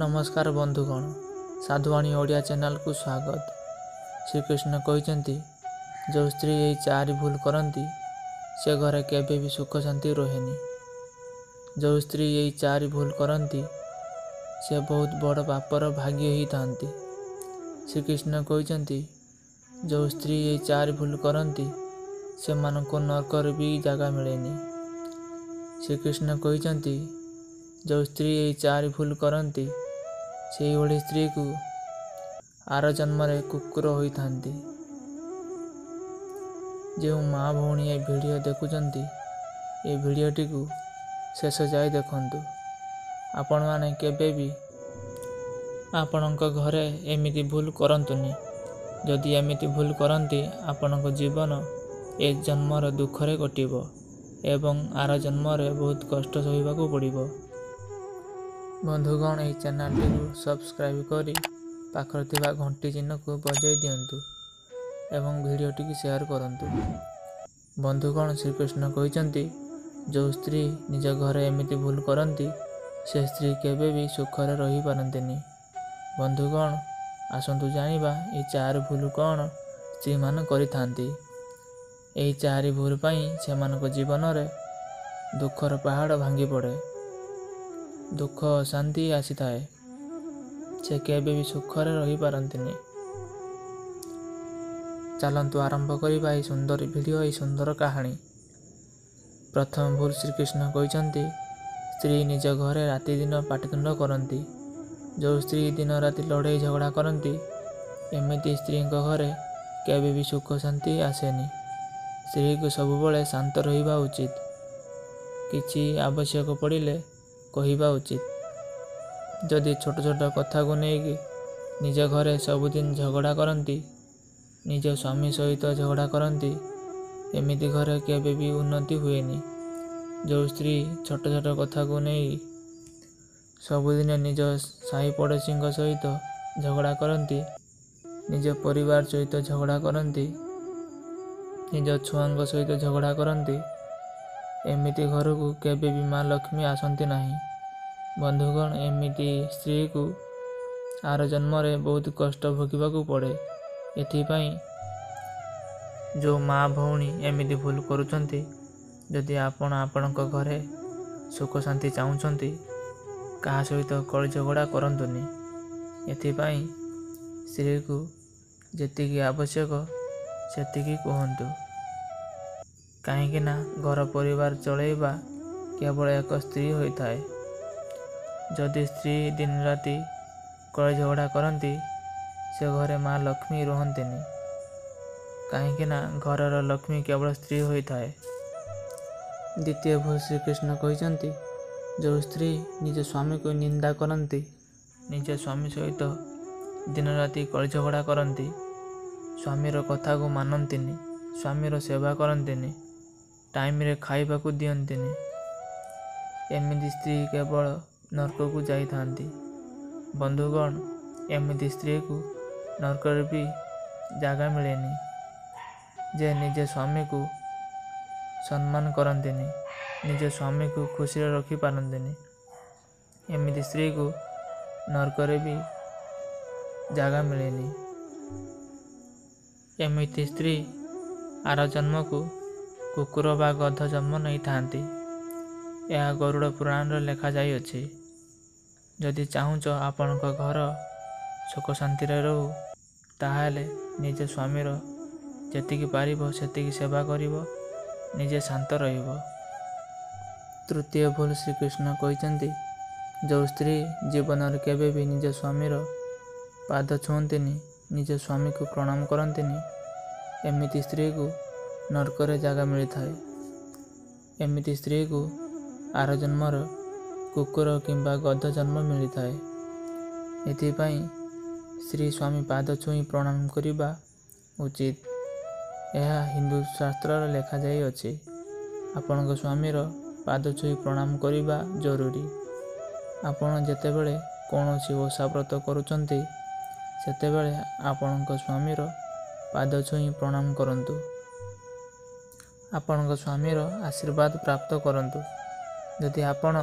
नमस्कार बंधुगण, साधुवाणी ओडिया चैनल को स्वागत। श्रीकृष्ण कहते जो स्त्री यही चारि भूल करती से घरे केबे भी सुख शांति रोहेनी। जो स्त्री यही चारि भूल करती से बहुत बड़ पापर भाग्य ही थांती। श्रीकृष्ण कहते जो स्त्री यही चारि भूल करती से मानको नरकर भी जगह मिलेनी। श्रीकृष्ण कहते जो स्त्री यही चारि भूल करती से भली स्त्री को आर जन्म कुकुर होई थांती। जो माँ भौणी ये वीडियो देखुंट ये वीडियोटी को शेष जाए देखंतु। आपण माने केबे भी आपणक घरे एमिति भूल करंतुनी। जदि एमिति भूल करंती आपणक जीवन ए जन्मर दुखरे कटिबो एवं आर जन्मरे बहुत कष्ट सहिबाकू पड़िबो। बंधुगण यह चैनल को सब्सक्राइब करी पाखर थिबा घंटी चिन्ह को बजाई दियंतु एवं वीडियोटी की शेयर करंतु। बंधुगण श्रीकृष्ण कहते जो स्त्री निज घरे एमिति भूल करती से स्त्री केबे भी सुखरे रही पारंतिनी। बंधुगण आसंतु जानिबा ये चार भूल कौन स्त्री मान करिथांती। यही चारि भूल पाई सेमानक जीवन रे दुखर पहाड़ भांगी पड़े, दुख अशांति आसी थाए, से केबे भी सुखरे रही पारंतिनी। चलंतु आरंभ करिबा ए सुंदर वीडियो, ए सुंदर कहानी। प्रथम भूल श्रीकृष्ण कहते स्त्री निज घरे राति दिन पाटितुंड करती। जो स्त्री दिन राति लड़ाई झगड़ा करती एमिति स्त्री घरे केबे भी सुख शांति आसेनी। स्त्री को सबुबले शांत रहिबा उचित। किछि आवश्यक पड़िले कहिबा उचित। जदि छोट छोट कथा को लेकिन निज घरे सबुदिन झगड़ा करती, निज स्वामी सहित झगड़ा करती, एमिति घरे केबे भी उन्नति हुएनी। जो स्त्री छोट छोट कथा को नहीं सबुदिन निज साही पड़ोसी सहित झगड़ा करती, निज परिवार सहित झगड़ा करती, निज छुआ सहित झगड़ा करती, एमिति घर को केबे भी माँ लक्ष्मी आसंती नहीं। बंधुगण एमिति स्त्री को आर जन्म बहुत कष्ट भोगवाकू पड़े। एथिपाई जो माँ भौणी एमिति भूल करुछंती, जदि आपण आपणक घरे सुख शांति चाहूछंती कहा सहित कଳି झगड़ा करंतुनी। एथिपाई स्त्री को जेतिकी आवश्यक सेतिकी कहंतु। काहेकि ना घर परिवार चलैबा केवल एक स्त्री होता है। जदि स्त्री दिन राति कଳି झगड़ा करती से घरे माँ लक्ष्मी रुहंतिनी। काहेकि ना घरर लक्ष्मी केवल स्त्री होता है। द्वितीय भूल श्रीकृष्ण कहते जो स्त्री निज स्वामी को निंदा करती, निज स्वामी सहित दिन राति कଳି झगड़ा करती, स्वामीर कथा को मानंतिनी, स्वामीर सेवा करंतिनी, टाइम रे खाइबा को दियंतिनी, एमिति स्त्री केवल नरक को जाई थांती। बंधुगण एमिति स्त्री को नरक भी जगह मिलेनी। जे निज स्वामी को सम्मान करंतिनी, निज स्वामी को खुशी रखी पारंतिनी, एमिति स्त्री को नरक भी जगह मिलेनी। एमिति स्त्री आर जन्म को कुकुर बा गध जन्म नहीं थांती। यह गरुड़ पुराण लेखा जाई अछि। जदि चाहूच आपणक घर सुख शांति रहू ताहाले निज स्वामीर जेतिकी पारिबो सेतिकी सेवा करिबो, निजे शांत रहिबो। तृतीय भूल श्रीकृष्ण कहते जो स्त्री जीवन में केबे भी निज स्वामीर पाद छुअंतिनी, निज स्वामी को प्रणाम करंतिनी, एमिति स्त्री को नरकरे जगह मिलता है। एमिति स्त्री को आर जन्मर कुकुर किंबा गध जन्म मिलता है। एथिपाई स्त्री स्वामी पाद छुई प्रणाम करिबा उचित। यह हिंदू शास्त्र लेखा जाई अछि। आपणक स्वामीर पाद छुई प्रणाम करिबा जरूरी। आपण जेतेबेले कौनसी ओषा व्रत करुचंती सेतेबेले आपणक स्वामीर पाद छुई प्रणाम करंतु। आपणक स्वामीर आशीर्वाद प्राप्त करंतु। यदि आपण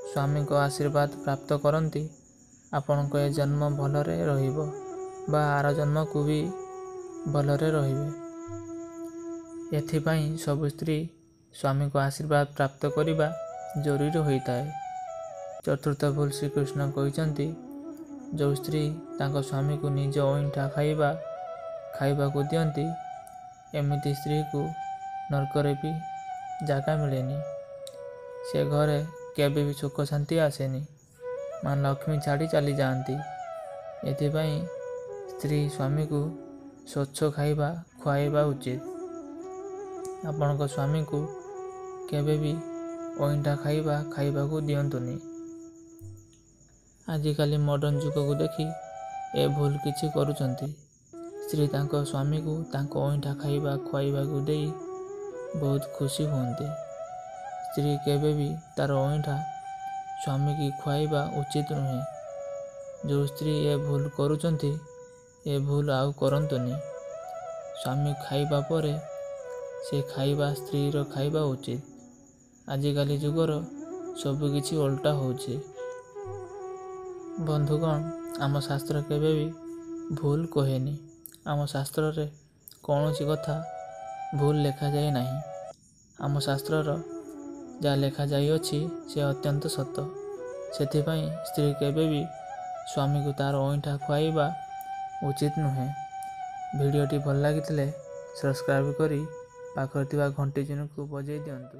स्वामी को आशीर्वाद प्राप्त करती ଆପଣଙ୍କ ଏ ଜନ୍ମ ଭଲରେ ରହିବ ବା ଆର ଜନ୍ମକୁ ବି ଭଲରେ ରହିବେ। ଏଥିପାଇଁ ସବୁ ସ୍ତ୍ରୀ ସ୍ୱାମୀଙ୍କ ଆଶୀର୍ବାଦ ପ୍ରାପ୍ତ କରିବା ଜରୁରୀ ହୋଇଥାଏ। ଚତୁର୍ଥ ଭୁଲ ଶ୍ରୀକୃଷ୍ଣ କହିଛନ୍ତି, ଯେଉଁ ସ୍ତ୍ରୀ ତାଙ୍କ ସ୍ୱାମୀକୁ ନିଜ ଅଇଁଠା ଖାଇବାକୁ ଦିଅନ୍ତି, ଏମିତି ସ୍ତ୍ରୀକୁ ନର୍କରେ ବି ଜାଗା ମିଳେନି। ସେ ଘରେ କେବେ ବି ସୁଖ ଶାନ୍ତି ଆସେନି। ମା ଲକ୍ଷ୍ମୀ ଛାଡ଼ି ଚାଲିଯାଆନ୍ତି। ଏଥିପାଇଁ ସ୍ତ୍ରୀ ସ୍ୱାମୀକୁ ସ୍ୱଚ୍ଛ ଖାଇବା ଖୁଆଇବା ଉଚିତ। ଆପଣଙ୍କ ସ୍ୱାମୀକୁ କେବେ ବି ଅଇଁଠା ଖାଇବାକୁ ଦିଅନ୍ତୁନି। ଆଜିକାଲି ମଡ଼ର୍ଣ୍ଣ ଯୁଗକୁ ଦେଖି ଏ ଭୁଲ କିଛି କରୁଛନ୍ତି। ସ୍ତ୍ରୀ ତାଙ୍କ ସ୍ୱାମୀକୁ ତାଙ୍କ ଅଇଁଠା ଖୁଆଇବାକୁ ଦେଇ ବହୁତ ଖୁସି ହୁଅନ୍ତି। ସ୍ତ୍ରୀ କେବେ ବି ତାର ଅଇଁଠା ସ୍ୱାମୀକି ଖୁଆଇବା ଉଚିତ ନୁହେଁ। ଯେଉଁ ସ୍ତ୍ରୀ ଏ ଭୁଲ କରୁଛନ୍ତି, ଏ ଭୁଲ ଆଉ କରନ୍ତୁନି। ସ୍ୱାମୀ ଖାଇବା ପରେ ସେ ଖାଇବା ସ୍ତ୍ରୀର ଖାଇବା ଉଚିତ। ଆଜିକାଲି ଯୁଗର ସବୁକିଛି ଓଲଟା ହେଉଛି। ବନ୍ଧୁଗଣ, ଆମ ଶାସ୍ତ୍ର କେବେ ବି ଭୁଲ କହେନି। ଆମ ଶାସ୍ତ୍ରରେ କୌଣସି କଥା ଭୁଲ ଲେଖାଯାଇ ନାହିଁ। ଆମ ଶାସ୍ତ୍ରର ଯାହା ଲେଖାଯାଇଅଛି ସେ ଅତ୍ୟନ୍ତ ସତ। ସେଥିପାଇଁ ସ୍ତ୍ରୀ କେବେ ବି ସ୍ୱାମୀକୁ ତାର ଅଇଁଠା ଖୁଆଇବା ଉଚିତ ନୁହେଁ। ଭିଡ଼ିଓଟି ଭଲ ଲାଗିଥିଲେ ସବସ୍କ୍ରାଇବ୍ କରି ପାଖରେ ଥିବା ଘଣ୍ଟି ଚିହ୍ନକୁ ବଜାଇ ଦିଅନ୍ତୁ।